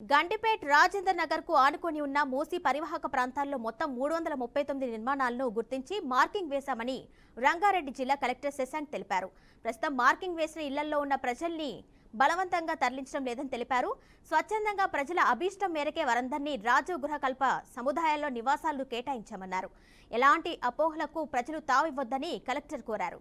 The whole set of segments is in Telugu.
గండిపేట్ రాజేంద్ర నగర్ కు ఆనుకొని ఉన్న మూసీ పరివాహక ప్రాంతాల్లో మొత్తం 339 నిర్మాణాలను గుర్తించి మార్కింగ్ వేశామని రంగారెడ్డి జిల్లా కలెక్టర్ శశాంక్ తెలిపారు. ప్రస్తుతం మార్కింగ్ వేసిన ఇళ్లలో ఉన్న ప్రజల్ని బలవంతంగా తరలించడం లేదని తెలిపారు. స్వచ్ఛందంగా ప్రజల అభీష్టం మేరకే వారందరినీ రాజీవ్ గృహకల్ప సముదాయాల్లో నివాసాలు కేటాయించామన్నారు. ఎలాంటి అపోహలకు ప్రజలు తావివ్వొద్దని కలెక్టర్ కోరారు.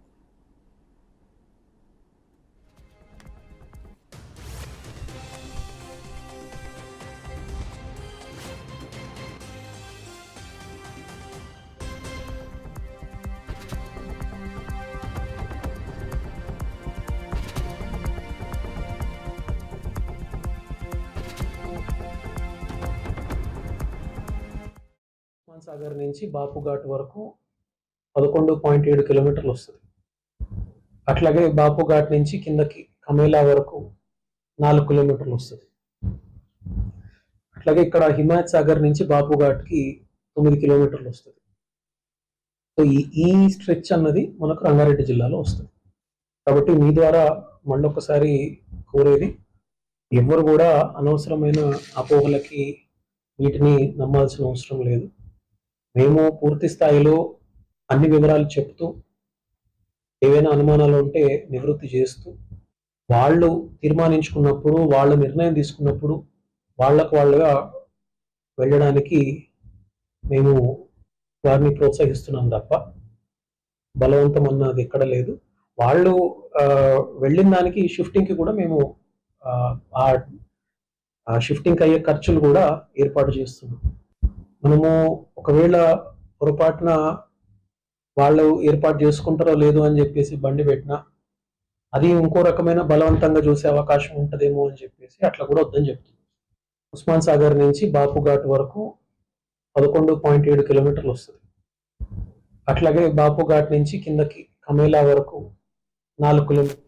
సాగర్ నుంచి బాపుఘాట్ వరకు 11.7 కిలోమీటర్లు వస్తుంది. అట్లాగే బాపుఘాట్ నుంచి కిందకి కమేలా వరకు 4 కిలోమీటర్లు వస్తుంది. అట్లాగే ఇక్కడ హిమాయత్ సాగర్ నుంచి బాపుఘాట్కి 9 కిలోమీటర్లు వస్తుంది. సో ఈ స్ట్రెచ్ అన్నది మనకు రంగారెడ్డి జిల్లాలో వస్తుంది. కాబట్టి మీ ద్వారా మళ్ళొకసారి కోరేది, ఎవరు కూడా అనవసరమైన అపోహలకి వీటిని నమ్మాల్సిన అవసరం లేదు. మేము పూర్తి స్థాయిలో అన్ని వివరాలు చెప్తూ, ఏవైనా అనుమానాలు ఉంటే నివృత్తి చేస్తూ, వాళ్ళు తీర్మానించుకున్నప్పుడు, వాళ్ళ నిర్ణయం తీసుకున్నప్పుడు వాళ్ళుగా వెళ్ళడానికి మేము వారిని ప్రోత్సహిస్తున్నాం తప్ప బలవంతం అన్నది ఎక్కడ లేదు. వాళ్ళు వెళ్ళిన దానికి షిఫ్టింగ్కి కూడా మేము ఆ షిఫ్టింగ్ అయ్యే ఖర్చులు కూడా ఏర్పాటు చేస్తున్నాం. మనము ఒకవేళ పొరపాటున వాళ్ళు ఏర్పాటు చేసుకుంటారో లేదు అని చెప్పేసి బండి పెట్టినా, అది ఇంకో రకమైన బలవంతంగా చూసే అవకాశం ఉంటుందేమో అని చెప్పేసి అట్లా కూడా వద్దని చెప్తున్నాం. ఉస్మాన్ సాగర్ నుంచి బాపుఘాట్ వరకు 11.7 కిలోమీటర్లు వస్తుంది. అట్లాగే బాపుఘాట్ నుంచి కిందకి కమేలా వరకు 4 కిలోమీటర్లు.